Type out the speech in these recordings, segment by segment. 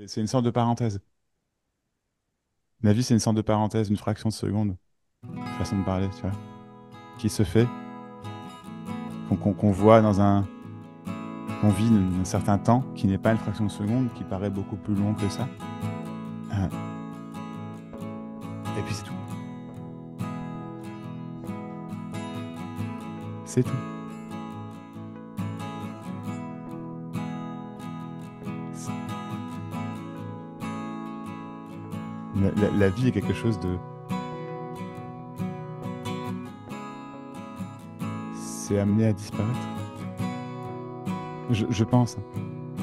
C'est une sorte de parenthèse. La vie, c'est une sorte de parenthèse, une fraction de seconde, façon de parler, tu vois, qui se fait, qu'on voit qu'on vit un certain temps, qui n'est pas une fraction de seconde, qui paraît beaucoup plus long que ça. Euh, Et puis c'est tout. C'est tout. La vie est quelque chose de... C'est amené à disparaître. Je pense.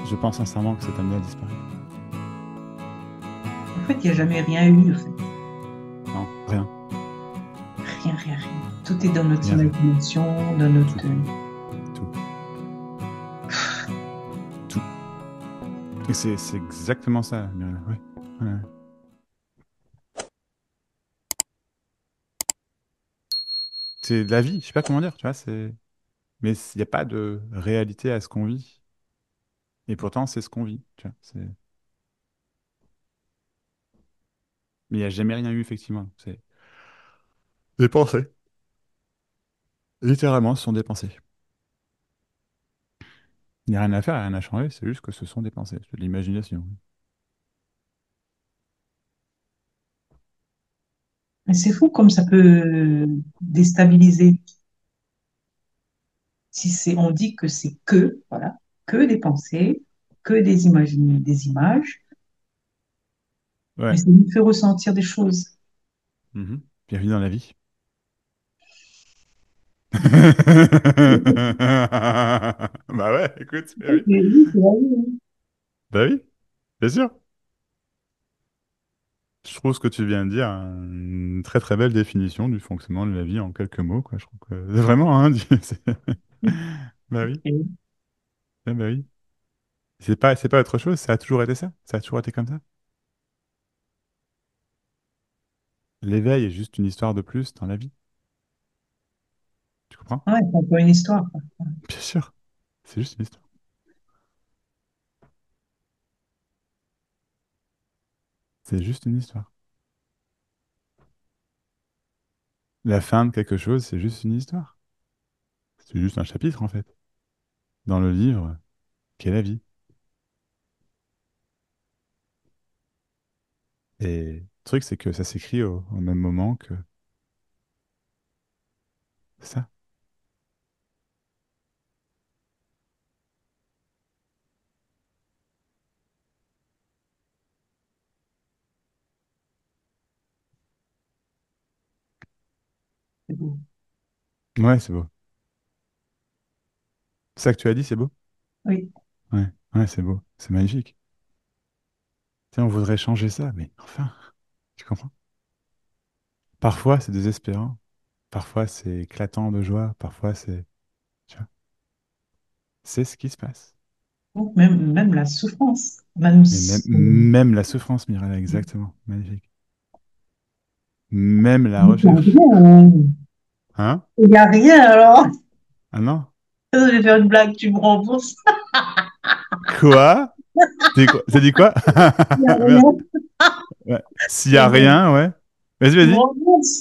Je pense sincèrement que c'est amené à disparaître. En fait, il n'y a jamais rien eu, en fait. Non, rien. Rien, rien, rien. Tout est dans notre Rien, rien. imagination, dans Tout. notre... Tout. Tout. Et c'est exactement ça, Muriel. Ouais. Ouais. C'est de la vie, je sais pas comment dire, tu vois, c'est... Mais il n'y a pas de réalité à ce qu'on vit. Et pourtant, c'est ce qu'on vit, tu vois. Mais il n'y a jamais rien eu, effectivement. C'est des pensées. Littéralement, ce sont des pensées. Il n'y a rien à faire, rien à changer, c'est juste que ce sont des pensées, c'est de l'imagination. Mais c'est fou comme ça peut déstabiliser. Si c'est, on dit que c'est que, voilà, que des pensées, que des images, mais Ouais. ça nous fait ressentir des choses. Mhm. Bienvenue dans la vie. Bah ouais, écoute, bah oui. Oui, c'est la vie, hein. Bah oui, bien sûr. Je trouve ce que tu viens de dire une très très belle définition du fonctionnement de la vie en quelques mots, quoi. Je trouve que vraiment, hein, bah oui, Ok. bah oui. C'est pas autre chose, ça a toujours été ça. Ça a toujours été comme ça. L'éveil est juste une histoire de plus dans la vie. Tu comprends? Ouais, c'est encore une histoire, quoi. Bien sûr. C'est juste une histoire. C'est juste une histoire. La fin de quelque chose, c'est juste une histoire. C'est juste un chapitre, en fait, dans le livre qu'est la vie. Et le truc, c'est que ça s'écrit au même moment que ça. C'est beau. Ouais, c'est beau. Ça que tu as dit, c'est beau? Oui. Ouais, ouais, c'est beau. C'est magnifique. Tiens, on voudrait changer ça, mais enfin, tu comprends? Parfois, c'est désespérant. Parfois, c'est éclatant de joie. Parfois, c'est... Tu vois, c'est ce qui se passe. Donc, même la souffrance, même Mais même, si- même la souffrance, Mireille, exactement. Magnifique. Même la il n'y a recherche. rien, hein. Hein? Il n'y a rien alors. Ah non? Je vais faire une blague, tu me rembourses. Quoi? T'as dit quoi? Il n'y a Merde. rien. Ouais. S'il y C'est a bon. rien, ouais. Vas-y, Tu me vas-y. rembourses.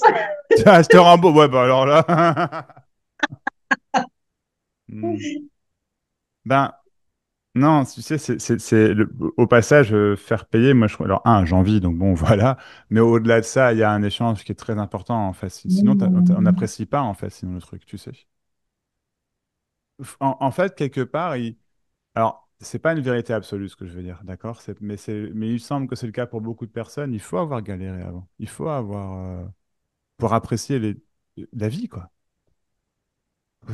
Ah, je te rembourse. Ouais, bah alors là. Hmm. Ben, non, tu sais, au passage, faire payer, moi, alors, j'en vis, donc bon, voilà. Mais au-delà de ça, il y a un échange qui est très important, en fait. Sinon, on n'apprécie pas, en fait, sinon, le truc, tu sais. En fait, quelque part, alors, c'est pas une vérité absolue, ce que je veux dire, d'accord? Mais il semble que c'est le cas pour beaucoup de personnes. Il faut avoir galéré avant. Il faut avoir... pour apprécier la vie, quoi.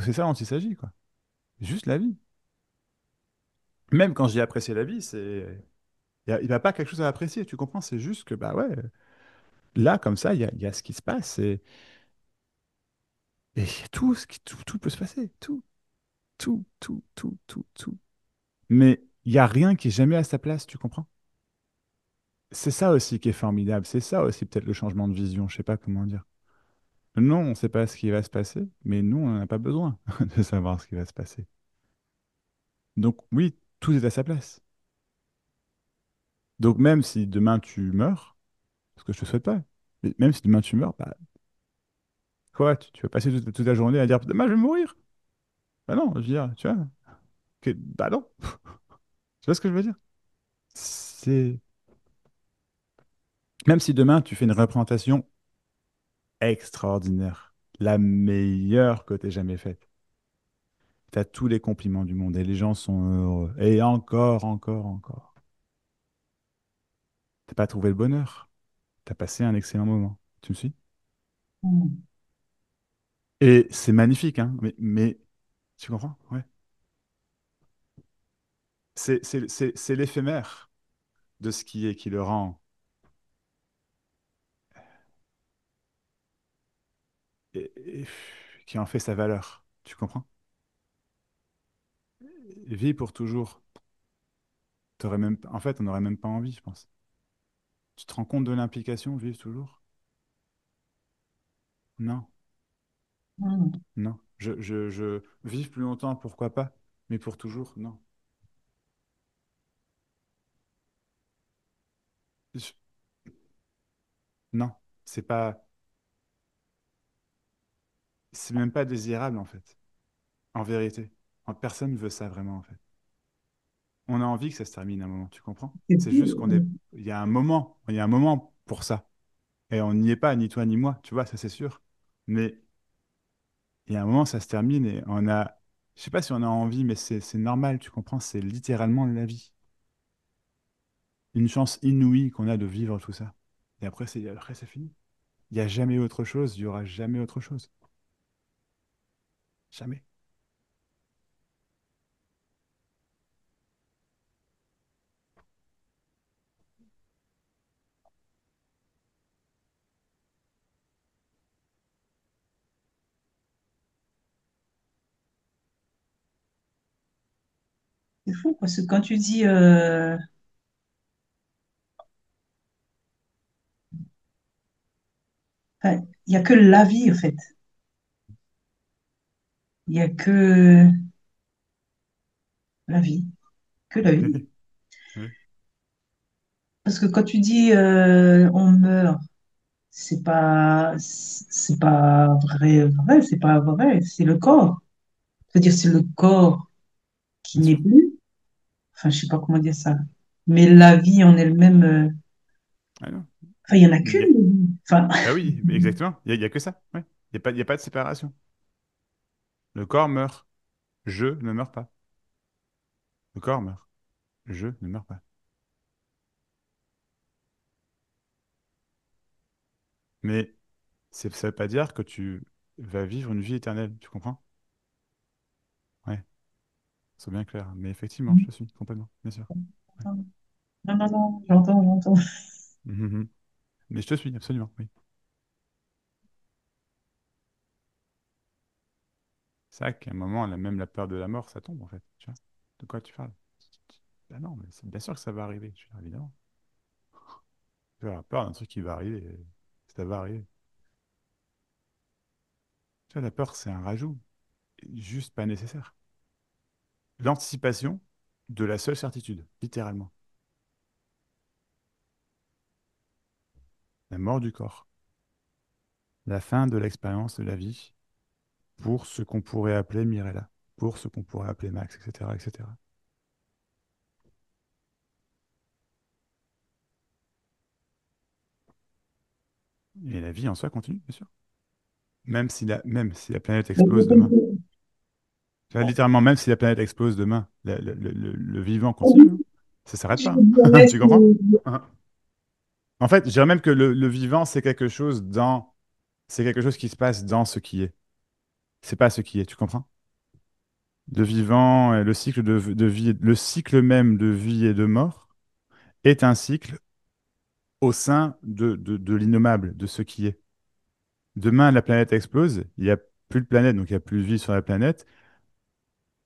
C'est ça dont il s'agit, quoi. Juste la vie. Même quand je dis apprécier la vie, il n'y a pas quelque chose à apprécier, tu comprends? C'est juste que, bah ouais, là, comme ça, il y a ce qui se passe et tout peut se passer. Tout. Mais il n'y a rien qui est jamais à sa place, tu comprends? C'est ça aussi qui est formidable. C'est ça aussi peut-être le changement de vision. Je sais pas comment dire. Non, on ne sait pas ce qui va se passer, mais nous, on n'en a pas besoin de savoir ce qui va se passer. Donc oui, tout est à sa place. Donc même si demain tu meurs, parce que je te souhaite pas, mais même si demain tu meurs, bah quoi, tu vas passer toute la journée à dire demain je vais mourir. Bah non, je veux dire, tu vois, bah non, tu vois ce que je veux dire? C'est même si demain tu fais une représentation extraordinaire, la meilleure que t'aies jamais faite. T'as tous les compliments du monde et les gens sont heureux. Et encore, encore, encore. T'as pas trouvé le bonheur. T'as passé un excellent moment. Tu me suis? Hmm. Et c'est magnifique, hein. Mais tu comprends? Ouais. C'est l'éphémère de ce qui est qui le rend, et qui en fait sa valeur. Tu comprends? Vie pour toujours. T'aurais même, en fait, on n'aurait même pas envie, je pense. Tu te rends compte de l'implication, vivre toujours? Non, Hmm. non. Vivre plus longtemps, pourquoi pas? Mais pour toujours, non. Je- non, c'est pas, c'est même pas désirable, en fait. En vérité. Personne ne veut ça vraiment, en fait. On a envie que ça se termine à un moment, tu comprends? Et C'est puis, juste il y a un moment pour ça. Et on n'y est pas, ni toi ni moi, tu vois, ça c'est sûr. Mais il y a un moment, ça se termine et je sais pas si on a envie, mais c'est normal, tu comprends? C'est littéralement la vie. Une chance inouïe qu'on a de vivre tout ça. Et après, c'est fini. Il n'y a jamais autre chose, il y aura jamais autre chose. Jamais. c'est fou parce que quand tu dis, enfin, il n'y a que la vie, en fait. Il n'y a que la vie, que la vie. Oui. Parce que quand tu dis on meurt, c'est pas vrai, c'est pas vrai, c'est le corps. C'est-à-dire, c'est le corps qui Bien n'est sûr. plus. Enfin, je sais pas comment dire ça. Mais la vie en elle-même, Ah non. enfin, il y en a Mais qu'une. Enfin, bah oui, mais exactement. Il y a que ça. Ouais. Il y a pas de séparation. Le corps meurt. Je ne meurs pas. Le corps meurt. Je ne meurs pas. Mais ça veut pas dire que tu vas vivre une vie éternelle, tu comprends? Ouais, c'est bien clair. Mais effectivement, je te suis complètement, bien sûr. Ouais. non, non, non, j'entends, j'entends. Mhm, mhm. Mais je te suis, absolument, oui. C'est vrai qu'à un moment, même la peur de la mort, ça tombe, en fait. Tu vois? De quoi tu parles? Ah non, mais c'est bien sûr que ça va arriver, je veux dire, évidemment. Tu vas avoir peur d'un truc qui va arriver, ça va arriver. Tu vois, la peur, c'est un rajout, juste pas nécessaire. L'anticipation de la seule certitude, littéralement. La mort du corps. La fin de l'expérience de la vie pour ce qu'on pourrait appeler Mirella, pour ce qu'on pourrait appeler Max, etc., etc. Et la vie en soi continue, bien sûr. Même si la planète explose demain. Tu vois, littéralement, même si la planète explose demain, le vivant continue, hein. Ça s'arrête pas, hein. Tu comprends? Hein. En fait, je dirais même que le vivant, c'est quelque chose qui se passe dans ce qui est. C'est pas ce qui est, tu comprends? Le vivant, le cycle de vie, le cycle même de vie et de mort est un cycle au sein de l'innommable, de ce qui est. Demain, la planète explose, il n'y a plus de planète, donc il n'y a plus de vie sur la planète.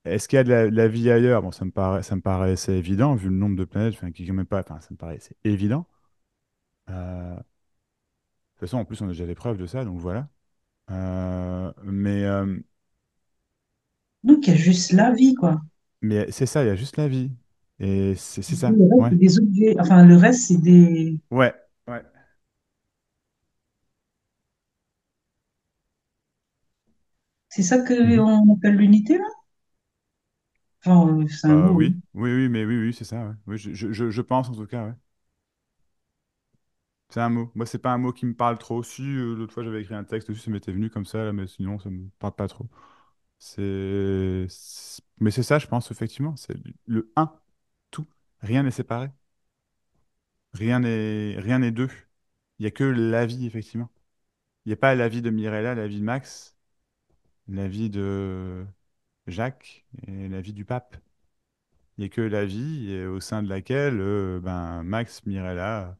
Est-ce qu'il y a de la vie ailleurs? Bon, ça me paraissait évident, vu le nombre de planètes, enfin, qui même pas, enfin, ça me paraissait évident. De toute façon, en plus, on a déjà des preuves de ça, donc voilà. Donc, il y a juste la vie, quoi. Mais c'est ça, il y a juste la vie. Et c'est ça, Le reste, ouais. c'est des objets. Enfin, le reste, c'est des. Ouais, ouais. C'est ça Mhm. qu'on appelle l'unité, là? Enfin, c'est un mot. Oui, oui, oui, mais oui, oui, c'est ça, ouais. Oui, je pense en tout cas, ouais. C'est un mot. Moi, c'est pas un mot qui me parle trop. Si, l'autre fois, j'avais écrit un texte dessus, ça m'était venu comme ça, là, mais sinon, ça me parle pas trop. Mais c'est ça, je pense, effectivement. C'est le un, tout. Rien n'est séparé. Rien n'est deux. Il n'y a que la vie, effectivement. Il n'y a pas la vie de Mirella, la vie de Max, la vie de Jacques et la vie du pape. Il n'y a que la vie au sein de laquelle ben, Max, Mirella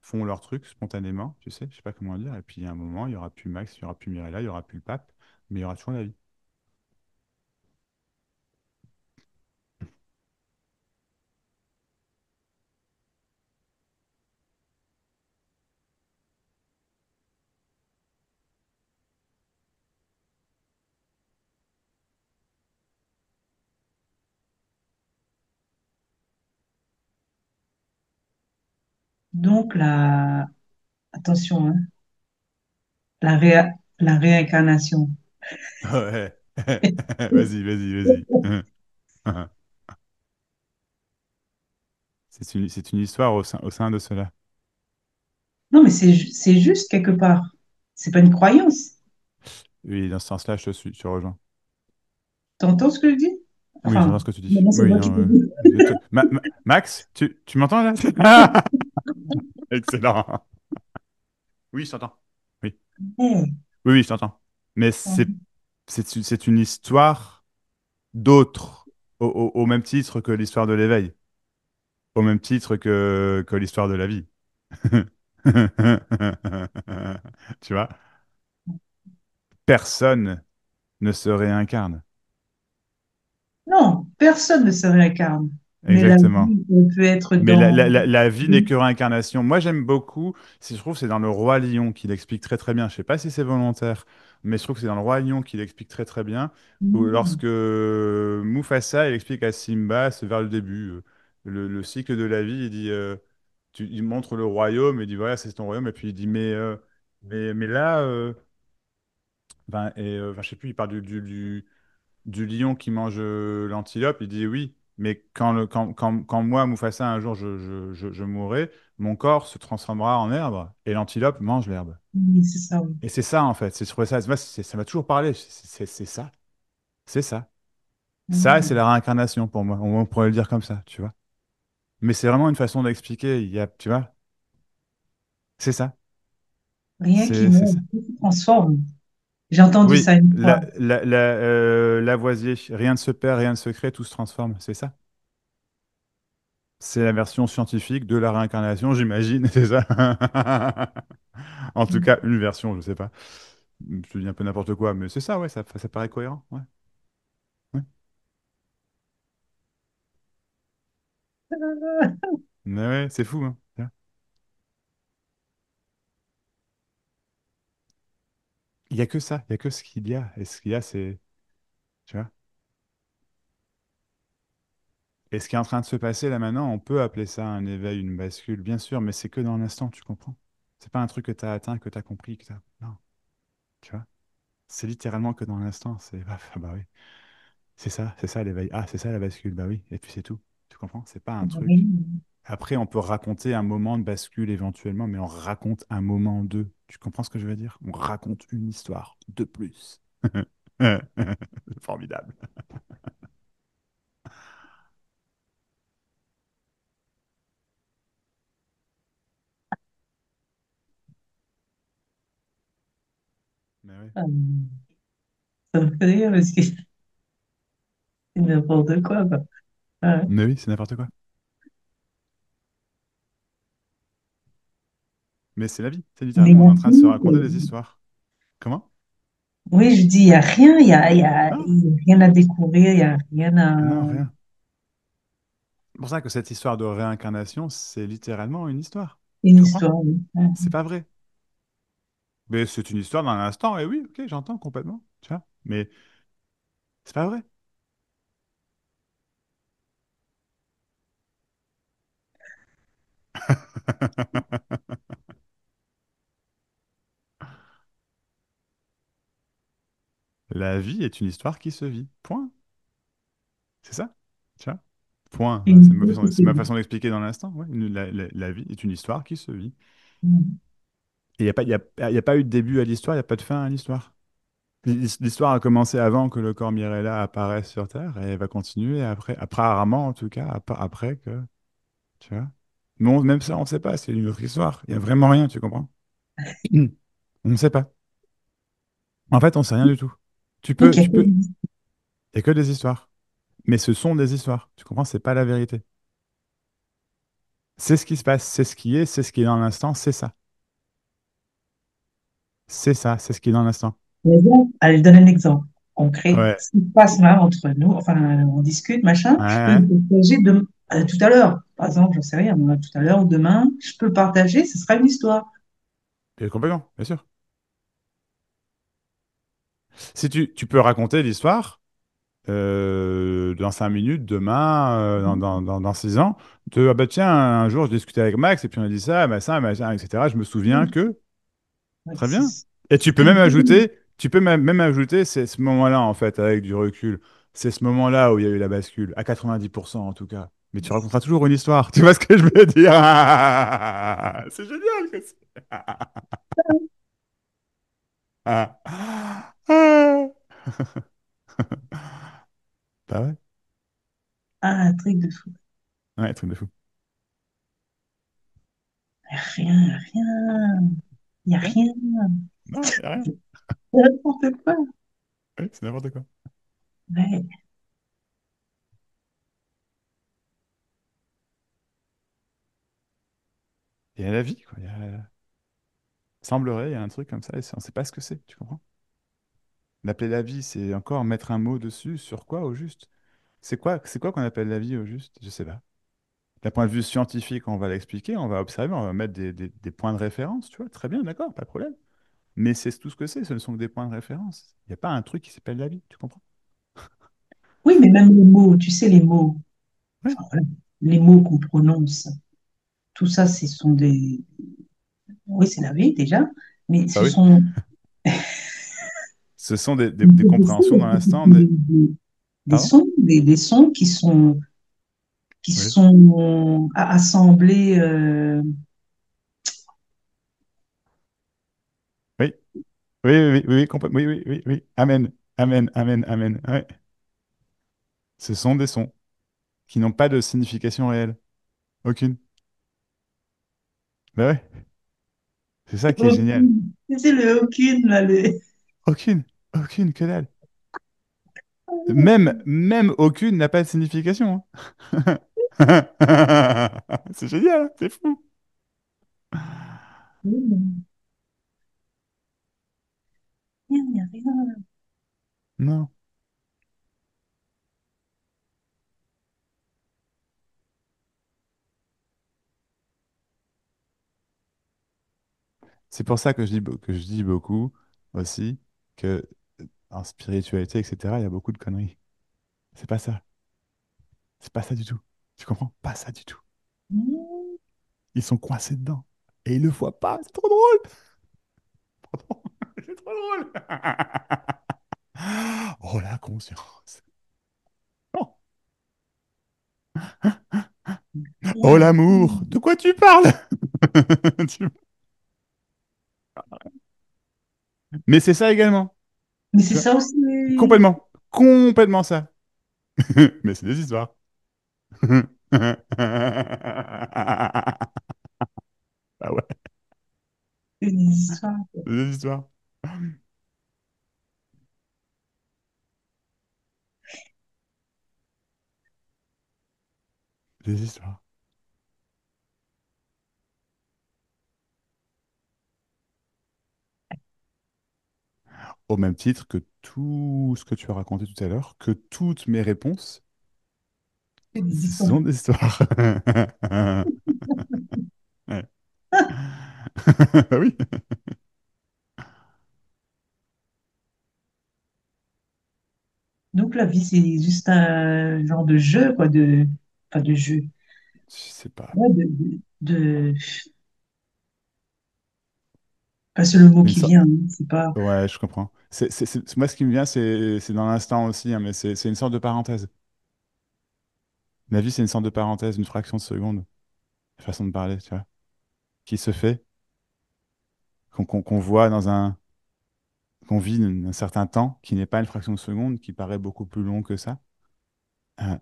font leur truc spontanément, tu sais, je sais pas comment dire. Et puis, à un moment, il n'y aura plus Max, il n'y aura plus Mirella, il n'y aura plus le pape, mais il y aura toujours la vie. Donc, attention, hein, la, réa- la réincarnation. Ouais. Vas-y, vas-y, vas-y. C'est une histoire au sein de cela. Non, mais c'est juste quelque part. C'est pas une croyance. Oui, dans ce sens-là, je te suis, tu rejoins. T'entends ce que je dis? Oui, j'entends Enfin, ce que tu dis. maintenant, c'est Oui, moi qui te non, dis. Max, tu m'entends là? Excellent. Oui, je t'entends. Oui, Eh, oui, oui, je t'entends. Mais c'est une histoire d'autre, au même titre que l'histoire de l'éveil, au même titre que l'histoire de la vie. Tu vois? Personne ne se réincarne. non, personne ne se réincarne. Mais la Exactement. vie elle peut être Mais dans... la vie n'est que réincarnation. Moi, j'aime beaucoup, je trouve que c'est dans Le Roi Lion qu'il explique très très bien. Je sais pas si c'est volontaire, mais je trouve que c'est dans Le Roi Lion qu'il explique très très bien. Où Mm. lorsque Mufasa, il explique à Simba, c'est vers le début, le cycle de la vie, il dit, il montre le royaume, il dit, voilà, c'est ton royaume, et puis il dit, mais là, enfin, je sais plus, il parle du lion qui mange l'antilope, il dit oui, mais quand moi, Mufasa, un jour je mourrai, mon corps se transformera en herbe et l'antilope mange l'herbe. Oui, c'est ça, oui. Et c'est ça en fait, je trouvais ça, moi, ça m'a toujours parlé, c'est ça, c'est ça. Ça, c'est Mm. la réincarnation pour moi, on pourrait le dire comme ça, tu vois. Mais c'est vraiment une façon d'expliquer, tu vois, c'est ça, Rien qui c'est meurt, ça. tout se transforme. J'ai entendu Oui, ça une fois. Lavoisier, rien ne se perd, rien ne se crée, tout se transforme, c'est ça. C'est la version scientifique de la réincarnation, j'imagine, c'est ça? En tout Mm. cas, une version, je sais pas. Je te dis un peu n'importe quoi, mais c'est ça, ouais, ça paraît cohérent. Ouais, ouais. Mais ouais, c'est fou, hein. Tiens. Il y a que ça, il y a que ce qu'il y a. Et ce qu'il y a, c'est, tu vois. Et ce qui est en train de se passer là maintenant, on peut appeler ça un éveil, une bascule, bien sûr, mais c'est que dans l'instant, tu comprends? C'est pas un truc que tu as atteint, que tu as compris, que t'as... Non, tu vois. C'est littéralement que dans l'instant, c'est... Ah bah oui. C'est ça l'éveil. Ah, c'est ça la bascule. Bah oui, et puis c'est tout. Tu comprends? C'est pas un truc. Oui, Après, on peut raconter un moment de bascule éventuellement, mais on raconte un moment d'eux. Tu comprends ce que je veux dire? On raconte une histoire de plus. Formidable. Mais oui. euh, ça me fait rire parce que c'est n'importe quoi, quoi. Ouais. Mais oui, c'est n'importe quoi. Mais c'est la vie. C'est Mais littéralement, il y on a est en train de se rien raconter des histoires. Comment? oui, je dis, il n'y a rien, Non, il y a rien à découvrir, il n'y a rien à... non, rien. C'est pour ça que cette histoire de réincarnation, c'est littéralement une histoire. Une Tu comprends? histoire, oui. Ouais. C'est pas vrai. Mais c'est une histoire d'un instant, et oui, ok, j'entends complètement. Tu vois? Mais c'est pas vrai. La vie est une histoire qui se vit. Point. C'est ça? Tu vois? Point. Voilà, Une idée qui c'est se ma dit. façon d'expliquer dans l'instant. Ouais. La vie est une histoire qui se vit. Mm. Et il n'y a pas, y a pas eu de début à l'histoire, il n'y a pas de fin à l'histoire. L'histoire a commencé avant que le corps Mirella apparaisse sur Terre et elle va continuer après, apparemment en tout cas, après que, tu vois. Mais même ça, on ne sait pas, c'est une autre histoire. Il n'y a vraiment rien, tu comprends? Mm. On ne sait pas. En fait, on ne sait rien du tout. Donc, il y a Tu que peux, il n'y a que des histoires. Mais ce sont des histoires. Tu comprends? C'est pas la vérité. C'est ce qui se passe, c'est ce qui est dans l'instant, c'est ça. C'est ça, c'est ce qui est dans l'instant. des exemples. Allez, je donne un exemple concret. Ouais. Ce qui se passe là entre nous, enfin, on discute, machin, Ouais, je peux ouais. le partager tout à l'heure. Par exemple, j'en sais rien, tout à l'heure ou demain, je peux le partager, ce sera une histoire. Et complètement, bien sûr. Si tu peux raconter l'histoire dans 5 minutes, demain, dans 6 ans, ah bah tiens, un jour je discutais avec Max et puis on a dit ça, machin, etc. Je me souviens que, Ouais, très bien. Et c'est plus tu peux même ajouter, c'est ce moment-là en fait, avec du recul. C'est ce moment-là où il y a eu la bascule, à 90% en tout cas. Mais tu raconteras toujours une histoire. Tu vois ce que je veux dire? C'est génial que c'est. Bah ouais, un truc de fou. ouais, truc de fou. Rien, rien, il n'y a Rien? rien. Non, y a rien. N'importe quoi. Ouais, c'est n'importe quoi. Ouais. Il y a la vie, quoi. Semblerait, il y a un truc comme ça, et on ne sait pas ce que c'est, tu comprends? L'appeler la vie, c'est encore mettre un mot dessus, sur quoi au juste? C'est quoi qu'on appelle la vie au juste? Je sais pas. D'un point de vue scientifique, on va l'expliquer, on va observer, on va mettre des points de référence, tu vois, très bien, d'accord, pas de problème. Mais c'est tout ce que c'est, ce ne sont que des points de référence. Il n'y a pas un truc qui s'appelle la vie, tu comprends? Oui, mais même les mots, tu sais, les mots, Oui, enfin, voilà, les mots qu'on prononce, tout ça, ce sont des. Oui, c'est la vie déjà, mais bah ce oui. sont Ce sont des des compréhensions dans l'instant, des... Pardon? des sons qui Oui. sont assemblés. Oui, oui, oui. Amen, amen, amen, amen. Ouais. Ce sont des sons qui n'ont pas de signification réelle. Aucune. Bah ouais, c'est ça qui est génial. Aucune. Tu sais, le aucune, là, le. Aucune, aucune, que dalle. Même aucune n'a pas de signification, hein. C'est génial, hein, c'est fou. Rien, il n'y a rien. Non. C'est pour ça que que je dis beaucoup aussi que en spiritualité, etc., il y a beaucoup de conneries. C'est pas ça. C'est pas ça du tout. Tu comprends? Pas ça du tout. Ils sont coincés dedans. Et ils le voient pas. C'est trop drôle. Pardon. C'est trop drôle. Oh, la conscience. Oh, oh, Rien. l'amour. De quoi tu parles? Tu- Mais c'est ça également. Mais c'est Tu vois? ça aussi. Oui. Complètement. Complètement ça. Mais c'est des histoires. Ah ouais, C'est des histoires. c'est des histoires. Des histoires. Au même titre que tout ce que tu as raconté tout à l'heure, que toutes mes réponses, C'est des ce histoires. sont des histoires. Ouais. Bah oui. Donc la vie, c'est juste un genre de jeu, quoi, enfin de jeu. Je sais pas. Ouais, de, c'est le mot Une qui sorte... vient, hein, c'est pas Ouais, je comprends. Moi, ce qui me vient, c'est dans l'instant aussi, hein, mais c'est une sorte de parenthèse. La vie, c'est une sorte de parenthèse, une fraction de seconde, façon de parler, tu vois, qui se fait, qu'on voit qu'on vit un certain temps, qui n'est pas une fraction de seconde, qui paraît beaucoup plus long que ça. Euh,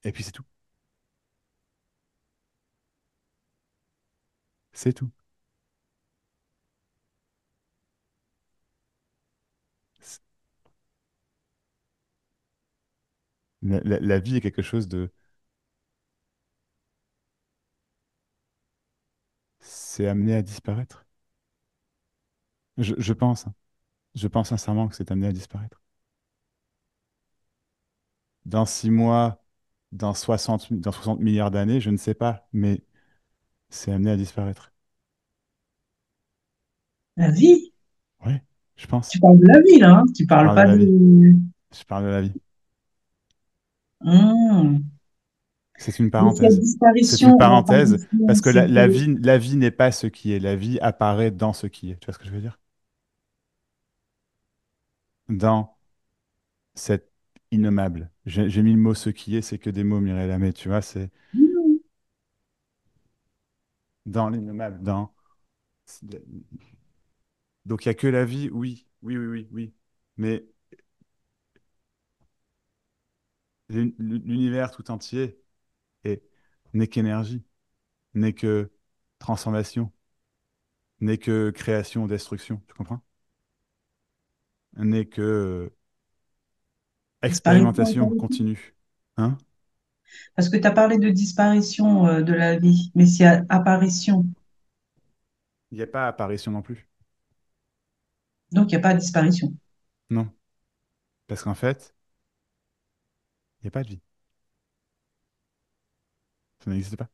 et puis c'est tout. C'est tout. C'est- la vie est quelque chose de... C'est amené à disparaître. Je pense, hein. Je pense sincèrement que c'est amené à disparaître. Dans 6 mois, dans 60 milliards d'années, je ne sais pas, mais c'est amené à disparaître. la vie. Oui, je pense. Tu parles de la vie, là, hein, tu Je parles parle de pas la de... vie. Je parle de la vie. Hmm. C'est une Mais cette parenthèse. C'est une disparition ou parenthèse apparition, parce que c'est que... la vie n'est pas ce qui est. La vie apparaît dans ce qui est. Tu vois ce que je veux dire? Dans cet innommable. J'ai mis le mot ce qui est, c'est que des mots, Mireille Lamé, tu vois, c'est Hmm. dans l'innommable, dans... Donc il n'y a que la vie, oui, oui, oui, oui, oui. Mais l'univers tout entier est- n'est qu'énergie, n'est que transformation, n'est que création, destruction, tu comprends? N'est que Disparition, expérimentation continue. Hein? parce que tu as parlé de disparition de la vie, mais s'il y a apparition, Il n'y a pas apparition non plus. donc il n'y a pas de disparition. Non. Parce qu'en fait, il n'y a pas de vie. Ça n'existe pas.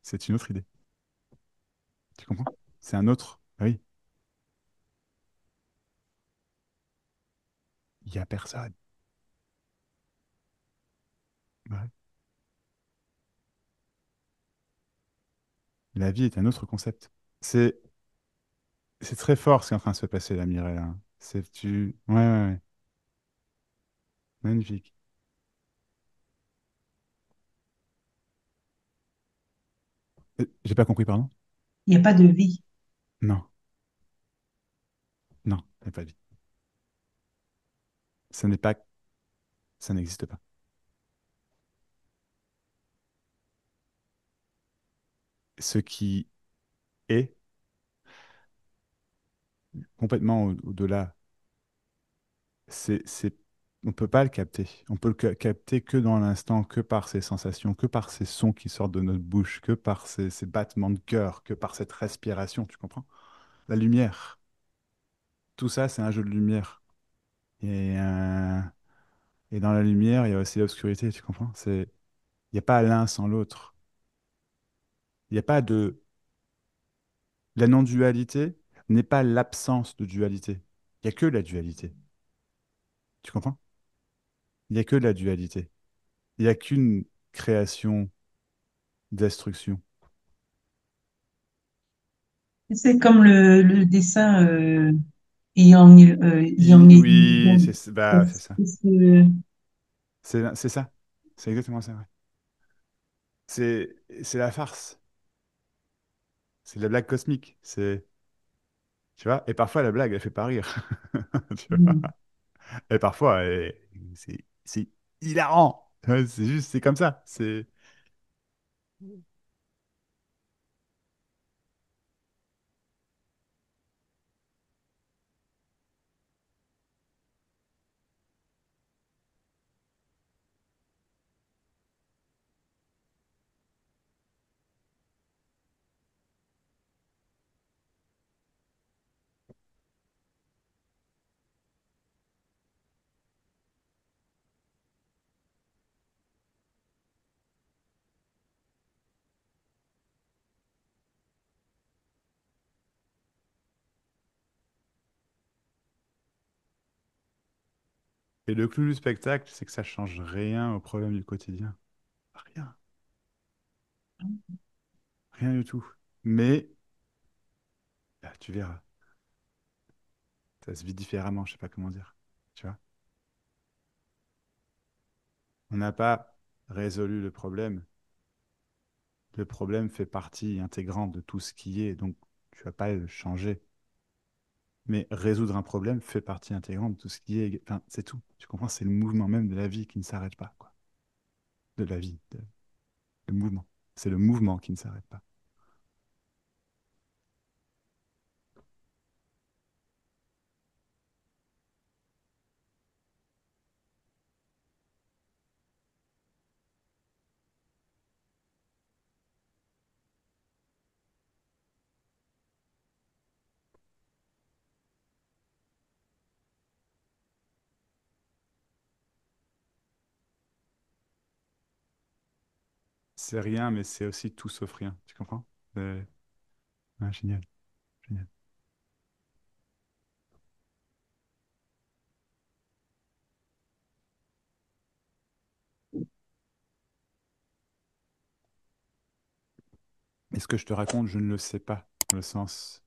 C'est une autre idée. Tu comprends? C'est un autre. Ah oui, il n'y a personne. Ouais. La vie est un autre concept. C'est c'est très fort ce qui est en train de se passer là, Mireille, hein. C'est tu. Ouais, ouais, ouais. Magnifique. J'ai pas compris, pardon? Il n'y a pas de vie. Non, non, il n'y a pas de vie. Ça n'est pas. Ça n'existe pas. Ce qui est complètement au-delà, c'est, on ne peut pas le capter. On peut le capter que dans l'instant, que par ces sensations, que par ces sons qui sortent de notre bouche, que par ces battements de cœur, que par cette respiration, tu comprends? La lumière, tout ça, c'est un jeu de lumière. Et, euh, et dans la lumière, il y a aussi l'obscurité, tu comprends? Il n'y a pas l'un sans l'autre. Il n'y a pas de... La non-dualité n'est pas l'absence de dualité. Il n'y a que la dualité. Tu comprends? Il n'y a que la dualité. Il n'y a qu'une création, destruction. C'est comme le dessin Yang et Oui, Yang. bah, c'est ça. C'est C'est ça. C'est exactement ça. Ouais. C'est la farce. C'est la blague cosmique. Tu vois, et parfois la blague, elle fait pas rire. Tu vois. hmm. Et parfois, c'est hilarant. Ouais, c'est juste, c'est comme ça. Et le clou du spectacle, c'est que ça change rien au problème du quotidien. Rien. Rien du tout. Mais, tu verras, ça se vit différemment, je sais pas comment dire. Tu vois? On n'a pas résolu le problème. Le problème fait partie intégrante de tout ce qui est, donc tu vas pas le changer. Mais résoudre un problème fait partie intégrante de tout ce qui est. Enfin, c'est tout. Tu comprends? C'est le mouvement même de la vie qui ne s'arrête pas, quoi. De la vie, le mouvement. C'est le mouvement qui ne s'arrête pas. C'est rien, mais c'est aussi tout sauf rien. Tu comprends? Ouais, génial, génial. Et ce que je te raconte, je ne le sais pas, dans le sens,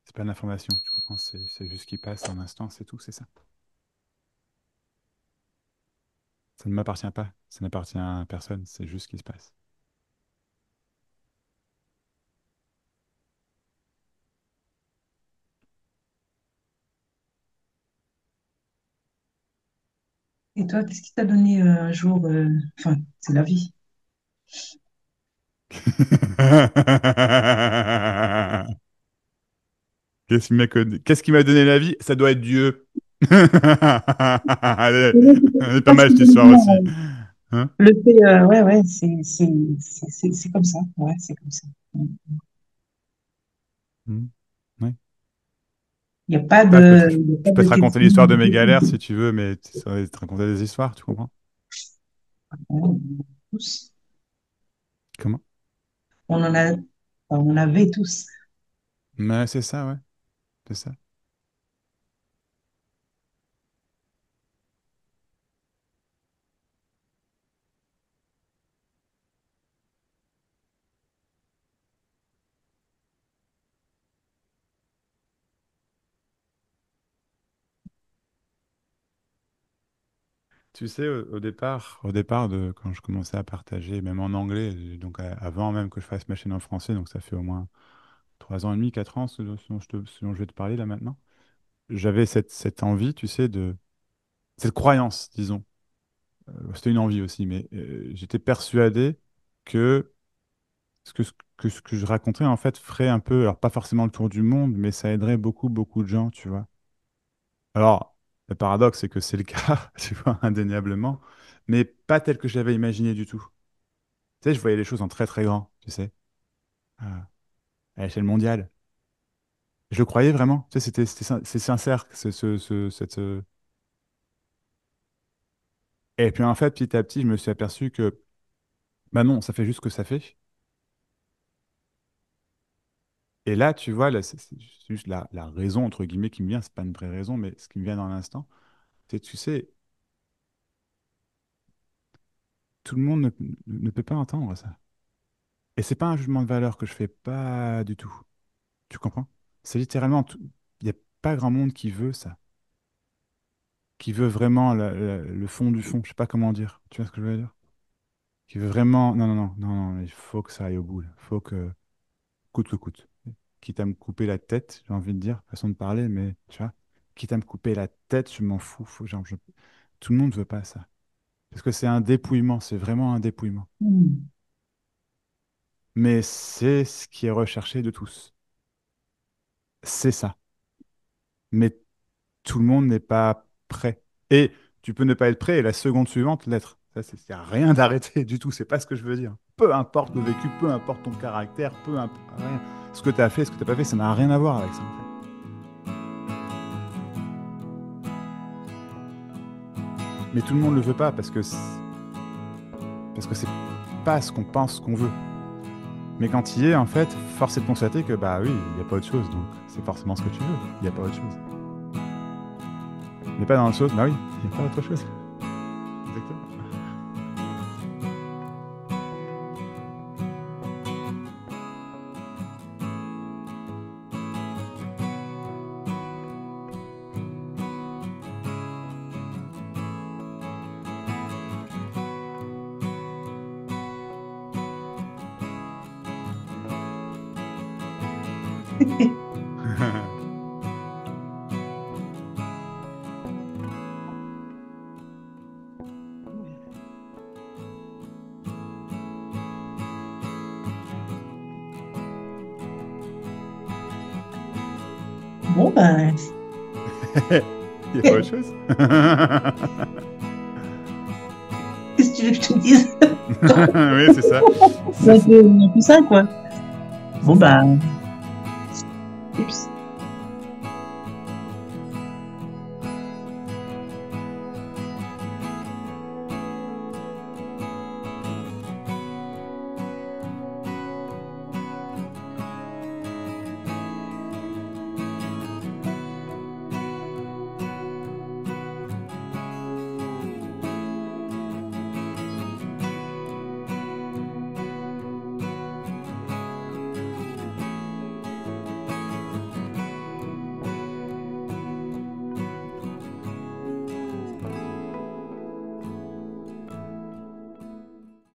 c'est pas de l'information, tu comprends? C'est juste ce qui passe en instant, c'est tout, c'est ça. Ça ne m'appartient pas, ça n'appartient à personne, c'est juste ce qui se passe. Et toi, qu'est-ce qui t'a donné un jour, enfin, c'est la vie. Qu'est-ce qui m'a donné la vie? Ça doit être Dieu. Elle est pas mal cette histoire aussi. Hein. Le fait, ouais, ouais, c'est comme ça. Ouais, c'est comme ça. Hmm. Ouais. Il n'y a pas Bah, de, il y a je pas peux de te raconter question. l'histoire de mes galères si tu veux, mais ça va te raconter des histoires, tu comprends? Ouais, tous. Comment? On en a, on en avait tous. Mais c'est ça, ouais, c'est ça. Tu sais, au départ de quand je commençais à partager, même en anglais, donc avant même que je fasse ma chaîne en français, donc ça fait au moins 3 ans et demi, 4 ans, ce dont je vais te parler là maintenant. J'avais cette envie, tu sais, cette croyance, disons. C'était une envie aussi, mais j'étais persuadé que ce que je racontais, en fait, ferait un peu, alors pas forcément le tour du monde, mais ça aiderait beaucoup, beaucoup de gens, tu vois. Alors, le paradoxe, c'est que c'est le cas, tu vois, indéniablement, mais pas tel que je l'avais imaginé du tout. Tu sais, je voyais les choses en très, très grand, tu sais, à l'échelle mondiale. Je le croyais vraiment, tu sais, c'est sincère, Et puis, en fait, petit à petit, je me suis aperçu que, bah non, ça fait juste ce que ça fait. Et là, tu vois, là, c'est juste la raison, entre guillemets, qui me vient, c'est pas une vraie raison, mais ce qui me vient dans l'instant, c'est, tu sais, tout le monde ne peut pas entendre ça. Et c'est pas un jugement de valeur que je fais, pas du tout. Tu comprends? C'est littéralement, il n'y a pas grand monde qui veut ça, qui veut vraiment le fond du fond, je sais pas comment dire. Tu vois ce que je veux dire? Qui veut vraiment, non, non, non, non, non, il faut que ça aille au bout, là. Faut que, coûte que coûte. Quitte à me couper la tête, j'ai envie de dire, façon de parler, mais tu vois, quitte à me couper la tête, je m'en fous. Genre, tout le monde ne veut pas ça. Parce que c'est un dépouillement, c'est vraiment un dépouillement. Hmm. Mais c'est ce qui est recherché de tous. C'est ça. Mais tout le monde n'est pas prêt. Et tu peux ne pas être prêt et la seconde suivante l'être. Ça, c'est rien d'arrêté du tout. C'est pas ce que je veux dire. Peu importe le vécu, peu importe ton caractère, peu importe rien. Ce que tu as fait, ce que tu n'as pas fait, ça n'a rien à voir avec ça, en fait. Mais tout le monde ne le veut pas parce que c'est pas ce qu'on pense qu'on veut. Mais quand il y est, en fait, force est de constater que, bah oui, il n'y a pas autre chose. Donc, c'est forcément ce que tu veux. Il n'y a pas autre chose. Il n'est pas dans autre chose. Bah oui, il n'y a pas autre chose. Exactement. Bon, ben, Il n'y a pas autre chose? qu'est-ce que tu veux que je te dise? Oui, c'est ça. C'est un peu ça, quoi. C'est Bon, ça. ben, oups.